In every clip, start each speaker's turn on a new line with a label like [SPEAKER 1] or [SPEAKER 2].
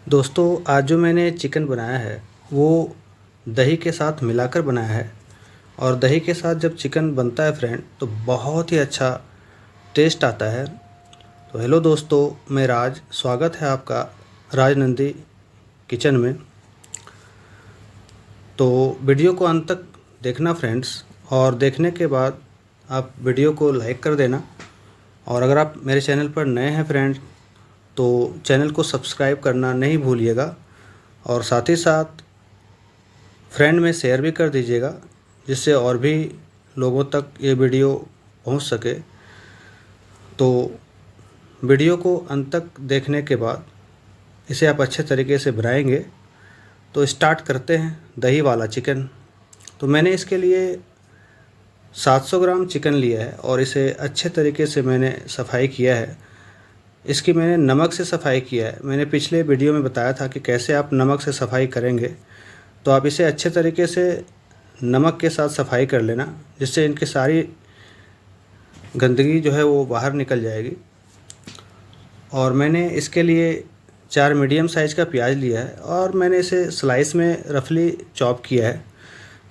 [SPEAKER 1] दोस्तों, आज जो मैंने चिकन बनाया है वो दही के साथ मिलाकर बनाया है। और दही के साथ जब चिकन बनता है फ्रेंड, तो बहुत ही अच्छा टेस्ट आता है। तो हेलो दोस्तों, मैं राज, स्वागत है आपका राज नंदी किचन में। तो वीडियो को अंत तक देखना फ्रेंड्स, और देखने के बाद आप वीडियो को लाइक कर देना। और अगर आप मेरे चैनल पर नए हैं फ्रेंड, तो चैनल को सब्सक्राइब करना नहीं भूलिएगा। और साथ ही साथ फ्रेंड में शेयर भी कर दीजिएगा, जिससे और भी लोगों तक ये वीडियो पहुंच सके। तो वीडियो को अंत तक देखने के बाद इसे आप अच्छे तरीके से बनाएंगे। तो स्टार्ट करते हैं दही वाला चिकन। तो मैंने इसके लिए 700 ग्राम चिकन लिया है और इसे अच्छे तरीके से मैंने सफाई किया है। इसकी मैंने नमक से सफाई किया है। मैंने पिछले वीडियो में बताया था कि कैसे आप नमक से सफाई करेंगे। तो आप इसे अच्छे तरीके से नमक के साथ सफाई कर लेना, जिससे इनकी सारी गंदगी जो है वो बाहर निकल जाएगी। और मैंने इसके लिए 4 मीडियम साइज़ का प्याज लिया है और मैंने इसे स्लाइस में रफली चॉप किया है।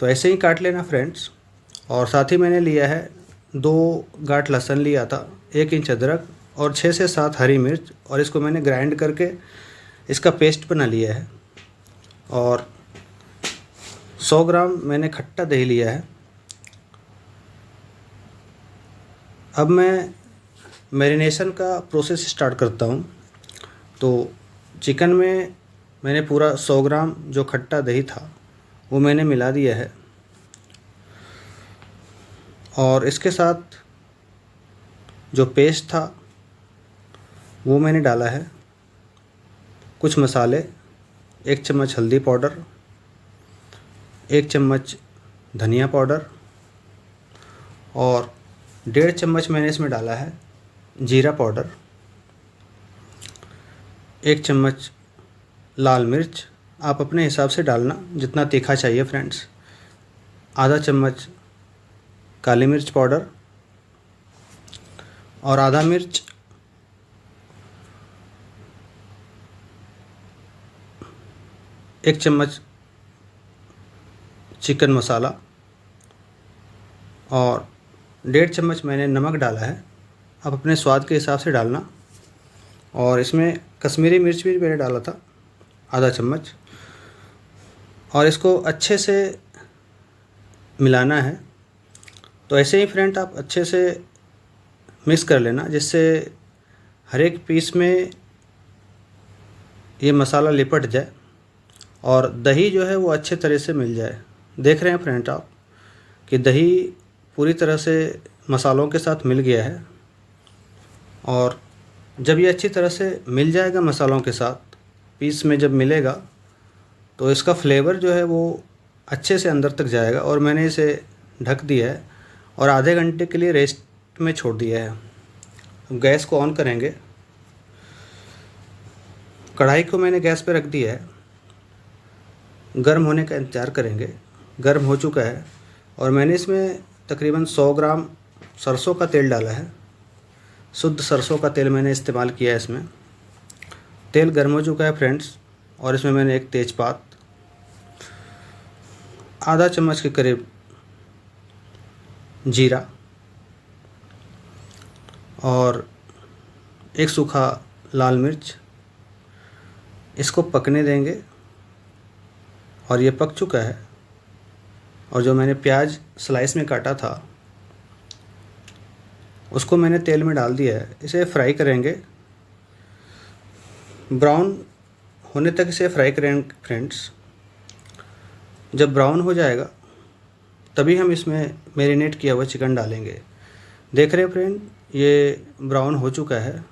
[SPEAKER 1] तो ऐसे ही काट लेना फ्रेंड्स। और साथ ही मैंने लिया है 2 गांठ लहसुन लिया था, 1 इंच अदरक और 6 से 7 हरी मिर्च, और इसको मैंने ग्राइंड करके इसका पेस्ट बना लिया है। और 100 ग्राम मैंने खट्टा दही लिया है। अब मैं मैरिनेशन का प्रोसेस स्टार्ट करता हूँ। तो चिकन में मैंने पूरा 100 ग्राम जो खट्टा दही था वो मैंने मिला दिया है। और इसके साथ जो पेस्ट था वो मैंने डाला है। कुछ मसाले, 1 चम्मच हल्दी पाउडर, 1 चम्मच धनिया पाउडर, और 1.5 चम्मच मैंने इसमें डाला है जीरा पाउडर, 1 चम्मच लाल मिर्च, आप अपने हिसाब से डालना जितना तीखा चाहिए फ्रेंड्स, आधा चम्मच काली मिर्च पाउडर और आधा मिर्च, 1 चम्मच चिकन मसाला और 1.5 चम्मच मैंने नमक डाला है। आप अपने स्वाद के हिसाब से डालना। और इसमें कश्मीरी मिर्च भी मैंने डाला था, आधा चम्मच। और इसको अच्छे से मिलाना है। तो ऐसे ही फ्रेंड आप अच्छे से मिक्स कर लेना, जिससे हर एक पीस में ये मसाला लिपट जाए और दही जो है वो अच्छे तरह से मिल जाए। देख रहे हैं फ्रेंड आप कि दही पूरी तरह से मसालों के साथ मिल गया है। और जब ये अच्छी तरह से मिल जाएगा मसालों के साथ, पीस में जब मिलेगा, तो इसका फ्लेवर जो है वो अच्छे से अंदर तक जाएगा। और मैंने इसे ढक दिया है और आधे घंटे के लिए रेस्ट में छोड़ दिया है। अब गैस को ऑन करेंगे। कढ़ाई को मैंने गैस पे रख दिया है। गर्म होने का इंतज़ार करेंगे। गर्म हो चुका है और मैंने इसमें तकरीबन 100 ग्राम सरसों का तेल डाला है। शुद्ध सरसों का तेल मैंने इस्तेमाल किया है इसमें। तेल गर्म हो चुका है फ्रेंड्स, और इसमें मैंने एक तेज़पात, आधा चम्मच के करीब जीरा और एक सूखा लाल मिर्च, इसको पकने देंगे। और ये पक चुका है। और जो मैंने प्याज स्लाइस में काटा था उसको मैंने तेल में डाल दिया है। इसे फ्राई करेंगे, ब्राउन होने तक इसे फ्राई करेंगे फ्रेंड्स। जब ब्राउन हो जाएगा तभी हम इसमें मैरिनेट किया हुआ चिकन डालेंगे। देख रहे हैं फ्रेंड, ये ब्राउन हो चुका है।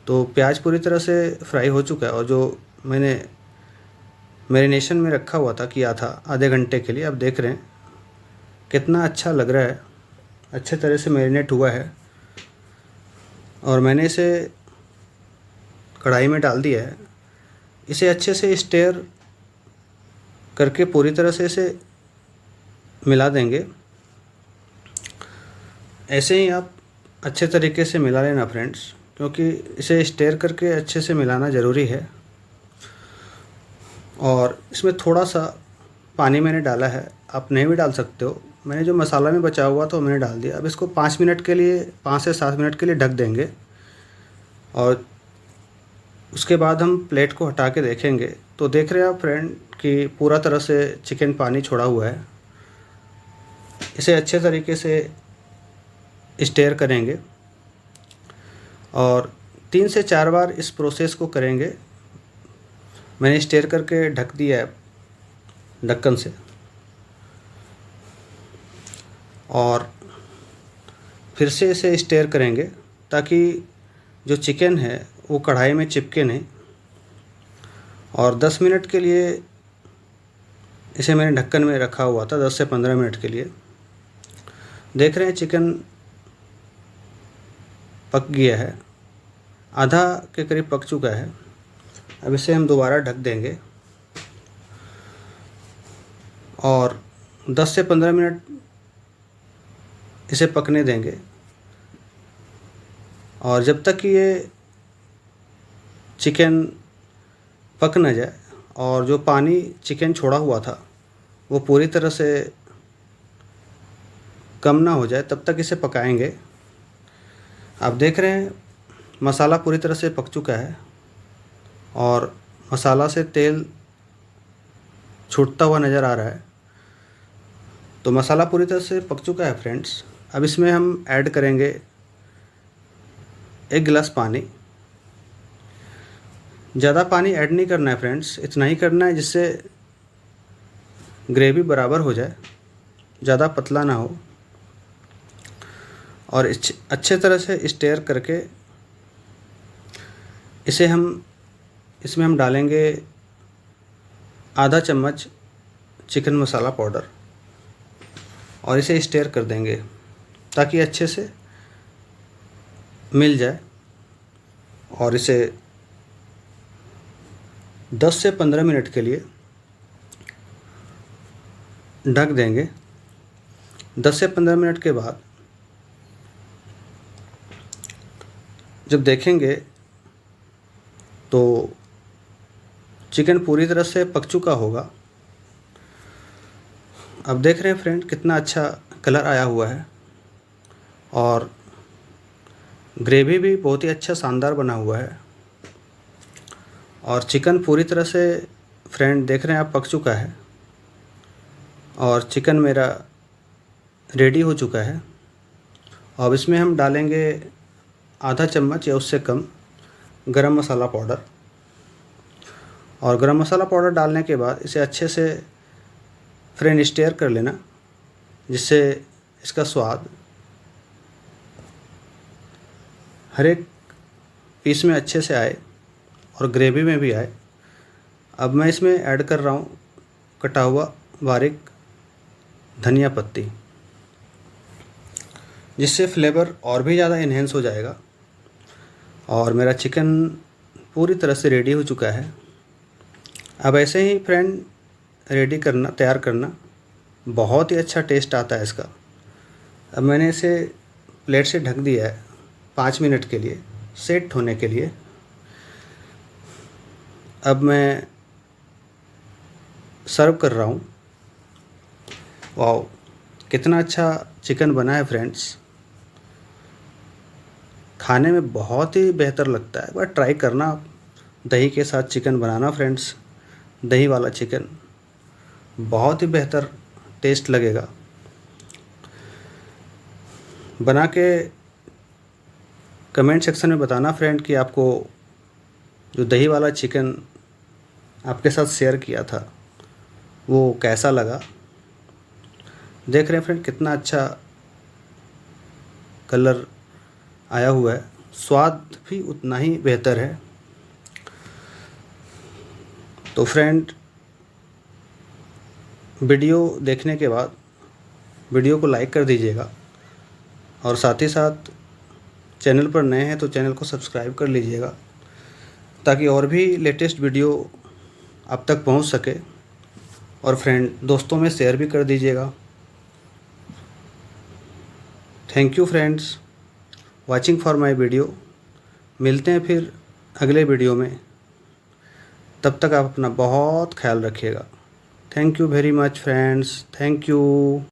[SPEAKER 1] तो प्याज पूरी तरह से फ्राई हो चुका है। और जो मैंने मैरिनेशन में रखा हुआ था, किया था आधे घंटे के लिए, अब देख रहे हैं कितना अच्छा लग रहा है। अच्छे तरह से मैरिनेट हुआ है। और मैंने इसे कढ़ाई में डाल दिया है। इसे अच्छे से स्टेयर करके पूरी तरह से इसे मिला देंगे। ऐसे ही आप अच्छे तरीके से मिला लेना फ्रेंड्स, क्योंकि इसे स्टेयर करके अच्छे से मिलाना ज़रूरी है। और इसमें थोड़ा सा पानी मैंने डाला है, आप नहीं भी डाल सकते हो। मैंने जो मसाला में बचा हुआ था वो मैंने डाल दिया। अब इसको 5 मिनट के लिए, 5 से 7 मिनट के लिए ढक देंगे और उसके बाद हम प्लेट को हटा के देखेंगे तो देख रहे हैं आप फ्रेंड कि पूरा तरह से चिकन पानी छोड़ा हुआ है। इसे अच्छे तरीके से स्टेयर करेंगे और 3 से 4 बार इस प्रोसेस को करेंगे। मैंने स्टेयर करके ढक दिया है ढक्कन से और फिर से इसे स्टेयर करेंगे ताकि जो चिकन है वो कढ़ाई में चिपके नहीं। और 10 मिनट के लिए इसे मैंने ढक्कन में रखा हुआ था, 10 से 15 मिनट के लिए। देख रहे हैं चिकन पक गया है, आधा के करीब पक चुका है। अब इसे हम दोबारा ढक देंगे और 10 से 15 मिनट इसे पकने देंगे। और जब तक कि ये चिकन पक न जाए और जो पानी चिकन छोड़ा हुआ था वो पूरी तरह से कम ना हो जाए, तब तक इसे पकाएंगे। आप देख रहे हैं मसाला पूरी तरह से पक चुका है और मसाला से तेल छूटता हुआ नज़र आ रहा है। तो मसाला पूरी तरह से पक चुका है फ्रेंड्स। अब इसमें हम ऐड करेंगे 1 गिलास पानी। ज़्यादा पानी ऐड नहीं करना है फ्रेंड्स, इतना ही करना है जिससे ग्रेवी बराबर हो जाए, ज़्यादा पतला ना हो। और अच्छे तरह से स्टेयर करके इसमें हम डालेंगे आधा चम्मच चिकन मसाला पाउडर और इसे स्टेयर कर देंगे ताकि अच्छे से मिल जाए। और इसे 10 से 15 मिनट के लिए ढक देंगे। 10 से 15 मिनट के बाद जब देखेंगे तो चिकन पूरी तरह से पक चुका होगा। अब देख रहे हैं फ्रेंड कितना अच्छा कलर आया हुआ है और ग्रेवी भी बहुत ही अच्छा शानदार बना हुआ है। और चिकन पूरी तरह से फ्रेंड देख रहे हैं आप पक चुका है और चिकन मेरा रेडी हो चुका है। अब इसमें हम डालेंगे आधा चम्मच या उससे कम गरम मसाला पाउडर। और गरम मसाला पाउडर डालने के बाद इसे अच्छे से फ्रेंड स्टेयर कर लेना जिससे इसका स्वाद हर एक पीस में अच्छे से आए और ग्रेवी में भी आए। अब मैं इसमें ऐड कर रहा हूँ कटा हुआ बारीक धनिया पत्ती, जिससे फ्लेवर और भी ज़्यादा इन्हेंस हो जाएगा। और मेरा चिकन पूरी तरह से रेडी हो चुका है। अब ऐसे ही फ्रेंड तैयार करना, बहुत ही अच्छा टेस्ट आता है इसका। अब मैंने इसे प्लेट से ढक दिया है 5 मिनट के लिए सेट होने के लिए। अब मैं सर्व कर रहा हूँ। वाओ, कितना अच्छा चिकन बना है फ्रेंड्स, खाने में बहुत ही बेहतर लगता है। एक बार ट्राई करना आप, दही के साथ चिकन बनाना फ्रेंड्स। दही वाला चिकन बहुत ही बेहतर टेस्ट लगेगा। बना के कमेंट सेक्शन में बताना फ्रेंड कि आपको जो दही वाला चिकन आपके साथ शेयर किया था वो कैसा लगा। देख रहे हैं फ्रेंड कितना अच्छा कलर आया हुआ है, स्वाद भी उतना ही बेहतर है। तो फ्रेंड वीडियो देखने के बाद वीडियो को लाइक कर दीजिएगा और साथ ही साथ चैनल पर नए हैं तो चैनल को सब्सक्राइब कर लीजिएगा ताकि और भी लेटेस्ट वीडियो आप तक पहुंच सके। और फ्रेंड दोस्तों में शेयर भी कर दीजिएगा। Thank you friends watching for my video. मिलते हैं फिर अगले वीडियो में। तब तक आप अपना बहुत ख्याल रखिएगा। Thank you very much friends, thank you.